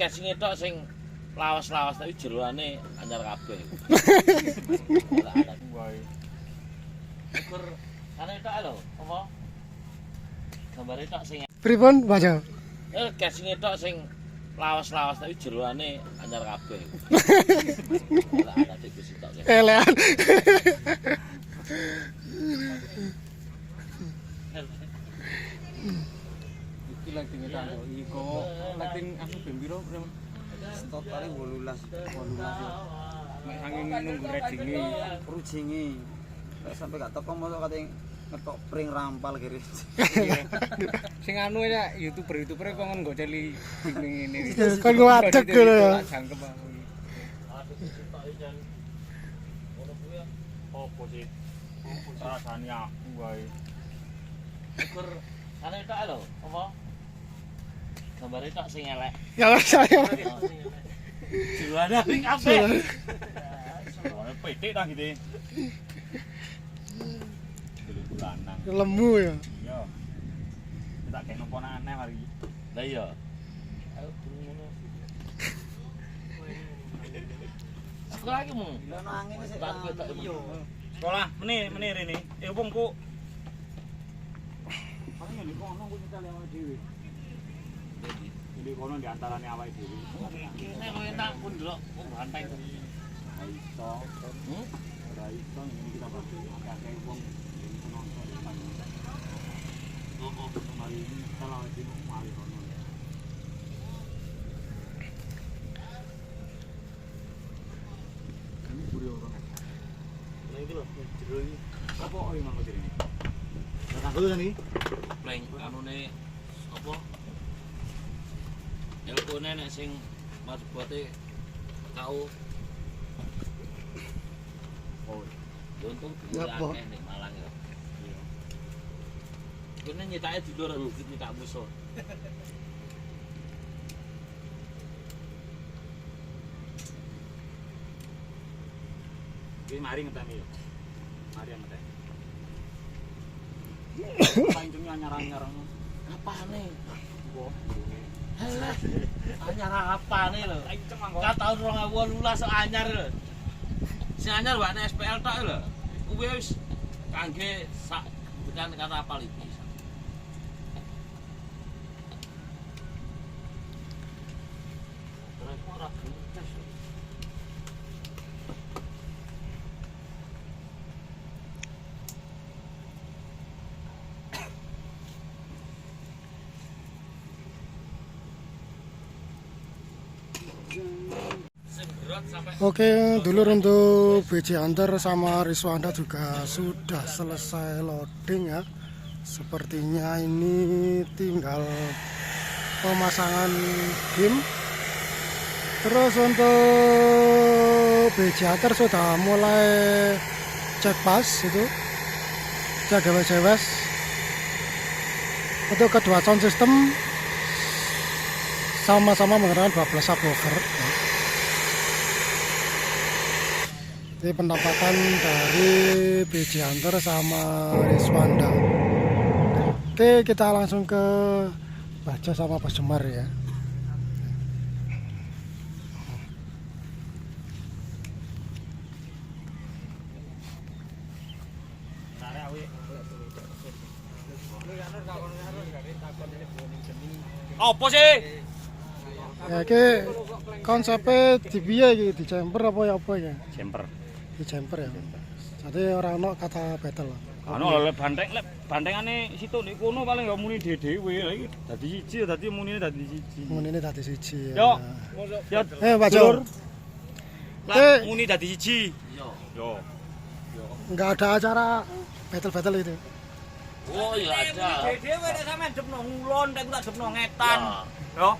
Casing tok sing lawas-lawas tapi jeroane anyar kabeh. Wae. Ukur ana tok lho, apa? Gambare tok sing Pripun, Bajo? casing tok sing lawas-lawas tapi jeroane anyar kabeh. Ana dik wis tok. Elean. Iki lagi ngetan kok. Iko lagi aku ben piro? Stok kali 18 ya. Mek angin nunggu redinge, Rujinge. Nek sampe gak teko mosok kate ngetok pring rampal kiri. sing anu ya YouTuber kok ngon nggo celi ngene iki. Kon ngadeg ngono ya. Jangkep aku. Opo sih? Rasane aku wae. Ukur ana tok lho, apa? Gambare tok sing elek. Ya saya. Jeroane sing kabeh. Soale petik ta gitu. Dulu lanang. Lemu ya. Iya. Tak kayak nopo aneh mari. Lah iya. Ayo durung ngono. Sekolah lagi mu. Ono angin sik. Iya. Sekolah meneh rene. Wong kok paling yo kono kok nyetel awake dhewe. Jadi kono di antarane awake dhewe. Kene koyo tak pun delok banteng. Ora iso. Ora iso ngene kita bakal akeh wong nonton di panjang. Kembali ini kalau di mali kono. Kami buri orang. Lah iki lho, jero iki. Apa oi mangko dene? Datang dulu nih. Pleng anune apa? Elkone nek sing masbote tau Oh, untung Ngapa? akeh nek Malang ya. Kene nyetake dulur nyetak musuh. iki mari ngeteni yo. Mari ngeteni. Pancungnya anyar-anyar. Apane? Wah, Halah. Anyar apane lho? kenceng mangko. Ka tahun 2018 sok anyar lho. Sing anyar wae nek SPL tok lho. Kuwi wis kangge sak tekan kata apal iki. Terus ora buntes. Oke, dulur untuk BJ Hunter sama Riswanda juga sudah selesai loading ya. Sepertinya ini tinggal pemasangan game. Terus untuk BJ Hunter sudah mulai cek pas itu, cek GWS. Untuk kedua sound system sama-sama menggunakan 12 subwoofer. Ini pendapatan dari BJ Hunter sama Riswanda. Oke, kita langsung ke Baja sama Bos Jemar ya. Apa sih? Ya, iki konsepnya di piye iki, di jumper apa ya apa ya? Jemper. Di jumper ya. Jadi orang ono kata battle. Anu lek bantengane situ nek kono paling ya muni dhewe lha iki dadi siji dadi munine dadi siji. Ini tadi siji ya. Yo. Ya Pak Jor. lah muni dadi siji. Yo. Yo. Enggak ada acara battle-battle itu. Oh iya ada. Dhewe nek sampean depno ngulon nek tak depno ngetan. Ya. Yo.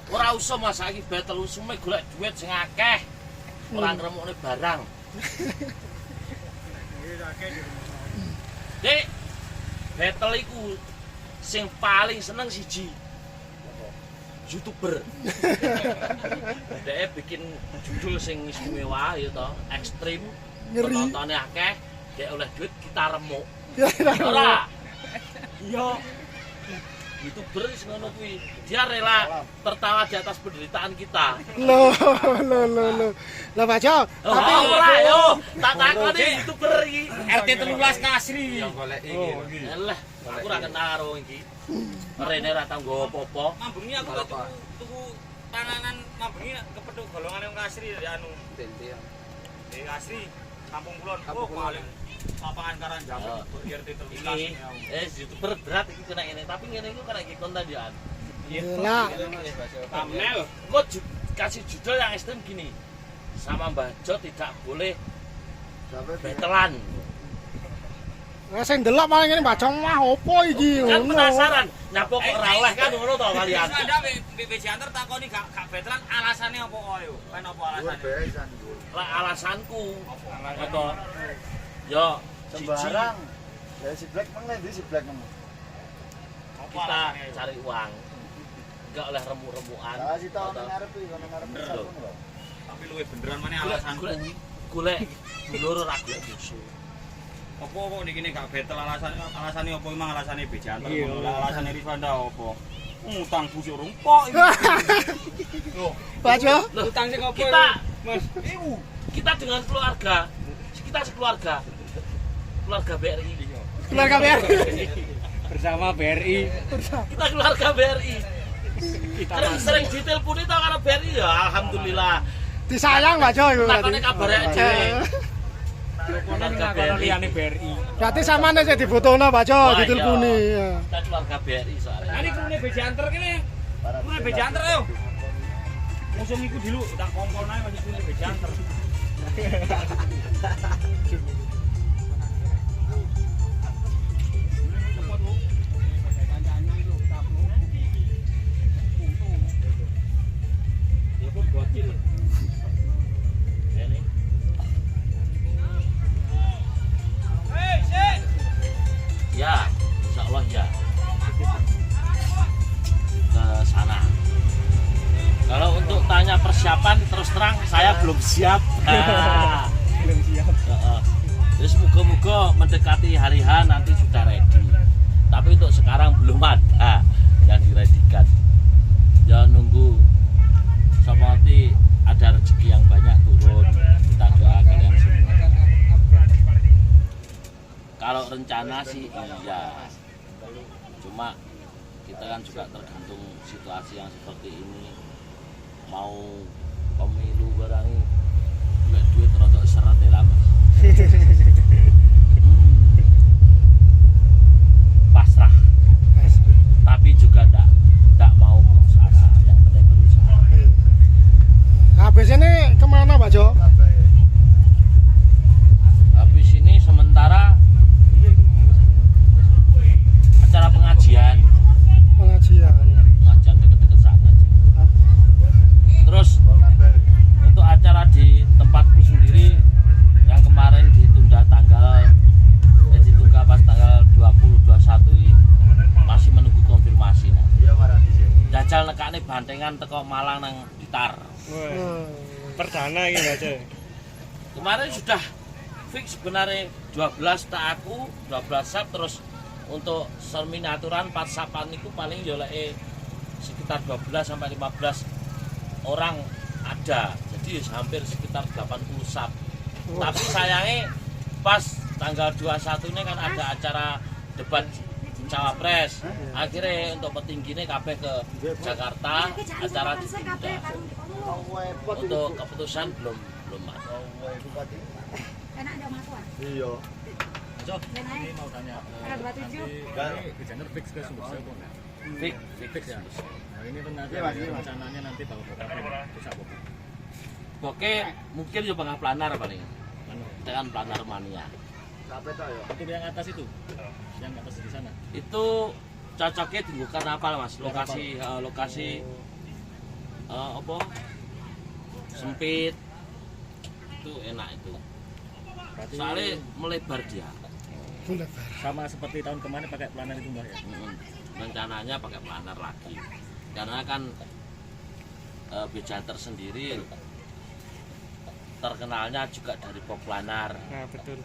Ora usah Mas saiki battle usume golek duit sing akeh. Ora ngremukne barang. Dek, battle iku sing paling seneng siji. YouTuber. Dek bikin judul sing istimewa ya toh, ekstrim. Ngeri. Penontonne akeh, dek oleh duit kita remuk. Ya, Ora. Iya. YouTuber wis ngono kuwi. Dia rela tertawa di atas penderitaan kita. Loh. Lah Pak Jo, tapi ora yo, tak takoni YouTuber iki. RT 13 Kasri. Yang golek iki. Alah, aku ora kenal karo iki. Rene ora tau nggawa apa-apa. Mambungi aku tuku panganan mambungi kepethuk golongan yang Kasri anu. Di Kasri, Kampung Kulon. Oh, paling lapangan Karangjambon RT 13. YouTuber berat iki kena ngene, tapi ngene iku kena iki konten yo. lah Thumbnail. Kok kasih judul yang ekstrem gini. Sama Mbah Jo tidak boleh betelan. sing delok malah ngene Pak Jo mah opo iki Kan ngono. penasaran. Nah kok ora oleh kan ngono to kalian. Wis ada BPJ antar takoni gak veteran alasane apa yo? Kan apa alasane? Lah alasanku. Apa? Yo Sembarang. Ya si Black meneh ndi si Black meneh. kita cari uang. Enggak oleh remuk-remukan. Lah si tau nang ngarep iki nang ngarep Bener, sabun lho. Tapi luwe beneran maneh alasanku. Golek dulur ora golek musuh. Apa kok niki gak betel alasane apa emang alasane BPJ antar ngono. Lah alasane Rifanda apa? Utang busuk rumpok iki. Pak Jo, Utang sing apa? Kita Mas. kita dengan keluarga. Kita sekeluarga. Keluarga BRI. keluarga BRI. Bersama BRI. Kita keluarga BRI. Sering diteleponi tau karo BRI ya alhamdulillah. Disayang Pak Jo iku Takone berarti. kabare dhewe. Keluarga BRI. liyane BRI. Berarti samane sing difotono Pak Jo Wah, diteleponi. iya. Kita keluarga BRI soalnya. Ini krune BPJ antar kene. Krune BPJ antar ayo. Musim iku dulu tak kompon ae masih krune BPJ antar. Ya pun bocil. Ini. Ya, insya Allah ya. Ke sana. Kalau untuk tanya persiapan, terus terang saya belum siap. Belum siap. Terus moga-moga mendekati hari H nanti sudah ready. Tapi untuk sekarang belum ada yang diredikan. Ya nunggu seperti ada rezeki yang banyak turun. Kita doakan yang semua. Kalau rencana sih iya. Cuma kita kan juga tergantung situasi yang seperti ini. Mau pemilu barang ini duit rada seret ya Mas. Pasrah. Tapi juga enggak mau putus asa, yang penting berusaha. Nah, biasanya kemana Pak Jo? Habis ini sementara acara pengajian Pengajian. deket-deket sana aja. Terus untuk acara di tempatku sendiri yang kemarin ditunda ditunda pas tanggal 20-21 ini masih menunggu konfirmasi. Nah. Jajal nekane bantengan teko Malang nang Blitar. Perdana iki Mas. Kemarin sudah fix sebenarnya 12 tak aku 12 sap terus untuk seminaturan 4 sapan itu paling ya sekitar 12 sampai 15 orang ada. Jadi hampir sekitar 80 sap. Tapi sayangnya pas tanggal 21 ini kan ada acara debat cawapres. Akhirnya untuk petingginya kabeh ke Jakarta, acara ditunda. Untuk keputusan belum ada. Enak ada masuk. Iya. Ini mau tanya. Tanggal 27. Nanti desainer fix ke Sumber Sel kok? Fix ya. Nah, ini kan nanti rencananya nanti bakal bisa apa? Oke, mungkin juga nggak planar paling. Dengan planar mania. Untuk yang atas itu, yang atas di sana. Itu cocoknya di Karnaval Mas. Lokasi apa? Sempit. Itu enak itu. Berarti Soalnya melebar dia. sama seperti tahun kemarin pakai planar itu Mbak ya? Rencananya pakai planar lagi. Karena kan Bejanter sendiri terkenalnya juga dari pop planar. Nah, betul.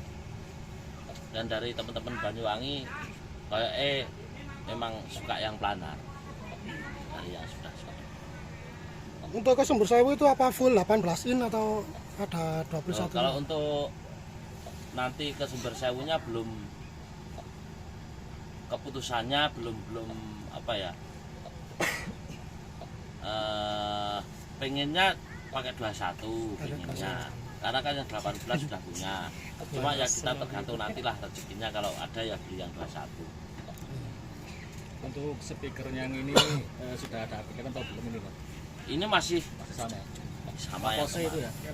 Dan dari teman-teman Banyuwangi kayak memang suka yang planar dari yang sudah. Untuk ke Sumber Sewu itu apa full 18 in atau ada 21? Kalau untuk nanti ke Sumber Sewunya belum, keputusannya belum apa ya, pengennya pakai 21 pengennya, karena kan yang 18 sudah punya. Cuma ya kita tergantung nantilah rezekinya, kalau ada ya beli yang 21. Untuk speakernya yang ini sudah ada aplikasi atau belum ini Pak? Ini masih sama yang Lavose itu ya? Ya,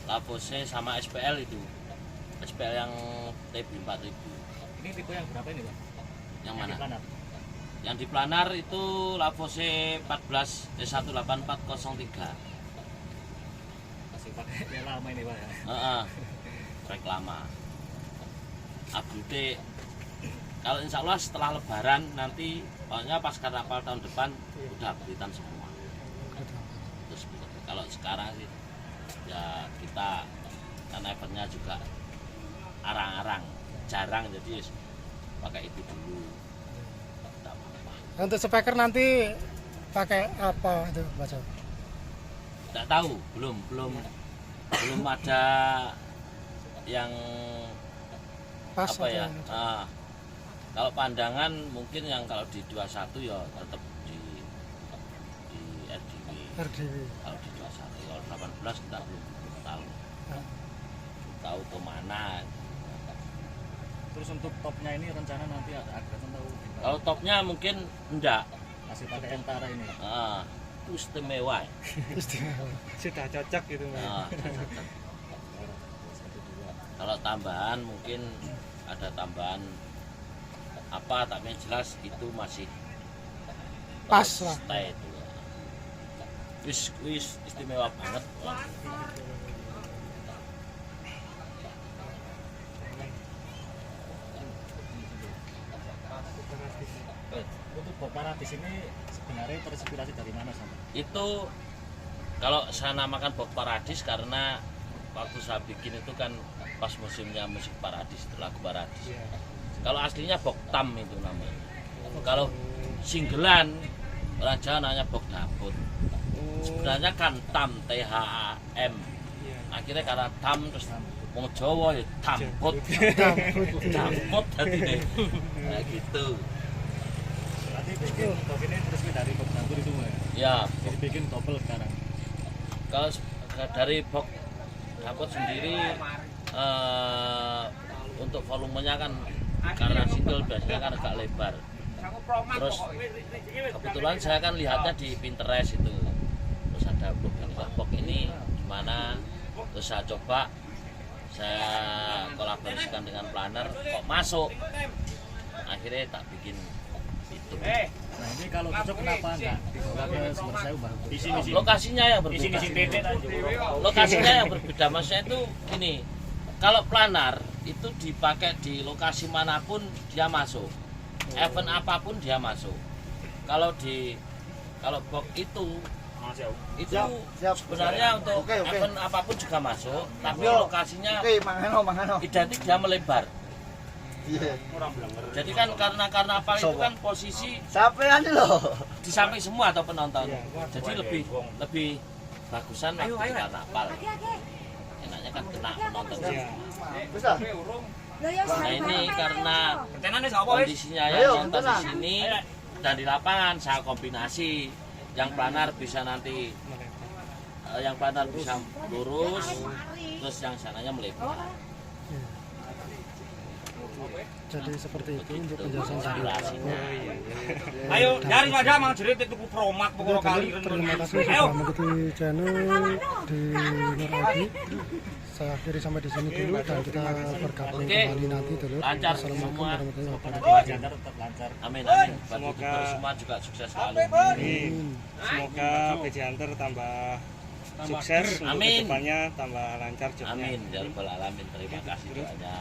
Lavose sama SPL itu. SPL yang TB 4000. Ini tipe yang berapa ini Pak? Yang mana? Di planar. Yang di planar itu Lavose 14 18403. Masih pakai yang lama ini Pak ya? Spek lama. Update kalau insya Allah setelah Lebaran nanti, pokoknya pas karnaval tahun depan udah updatean semua. Terus kalau sekarang sih ya kita kan eventnya juga arang-arang, jarang, jadi pakai itu dulu. Tidak apa-apa. Untuk speaker nanti pakai apa itu Baca? Tidak tahu, belum ada yang Pas apa ya. atau- Kalau pandangan mungkin yang kalau di 21 ya tetap di RDW. RDW. Kalau di 21, kalau 18 kita belum tahu. Ah. Tahu kemana. Terus untuk topnya ini rencana nanti ada atau Kalau topnya mungkin enggak. masih pakai Entara ini? Itu istimewa. Istimewa. Sudah cocok gitu Mas. Cocok. Kalau tambahan mungkin ada tambahan apa, tapi yang jelas itu masih Pas lah. stay itu. Wis istimewa banget. Untuk Bob Paradis ini sebenarnya terinspirasi dari mana sama? Itu kalau saya namakan Bob Paradis karena waktu saya bikin itu kan pas musimnya musik Paradis, lagu Paradis. Kalau aslinya Bok Tam itu namanya. Kalau singgelan orang Jawa namanya Bok Daput. Sebenarnya kan Tam, THAM. Akhirnya karena Tam terus wong Jawa ya Tamput. Tamput tadi deh. Nah gitu. Berarti bikin Bob ini terus dari Bob Dapur itu ya? Ya, Jadi bikin double sekarang. kalau dari Bok Daput sendiri untuk volumenya kan karena single biasanya kan agak lebar. Terus kebetulan saya kan lihatnya di Pinterest itu, terus ada blog ini gimana, terus saya coba, saya kolaborasikan dengan planner, kok masuk, akhirnya tak bikin itu. Nah ini kalau cocok kenapa enggak dibawa ke Sumber Sewu Bang? Di sini Lokasinya yang berbeda. Lokasinya yang berbeda, maksudnya itu ini, kalau planar itu dipakai di lokasi manapun dia masuk, event apapun dia masuk. Kalau box itu sebenarnya untuk event apapun juga masuk, tapi lokasinya Mangano. identik dia melebar. Jadi kan karena apa itu kan posisi Sampean loh. di samping semua atau penonton, jadi lebih bagusan waktu di karnaval. Enaknya kan kena penonton semua. Bisa. Nah ini karena kondisinya Ayo, yang nonton di tenang. sini dan di lapangan saya kombinasi, yang planar bisa nanti yang planar bisa lurus, terus yang sananya melebar. Jadi seperti itu untuk penjelasan tadi. Durasinya. Ayo, nyari aja mang jerit itu promak pokoknya kali. Terima kasih sudah mengikuti channel di Nur Adi. Saya akhiri sampai di sini dulu dan kita bergabung Oke. kembali nanti dulu. Lancar Assalamualaikum semua. warahmatullahi wabarakatuh. Dua Jantar tetap lancar. Amin. Buat Semoga- youtuber semua juga sukses selalu. Amin. Semoga PJ Hunter tambah sukses untuk Amin. kedepannya, tambah lancar jobnya. Amin. Ya Rabbal Alamin. Terima kasih doanya.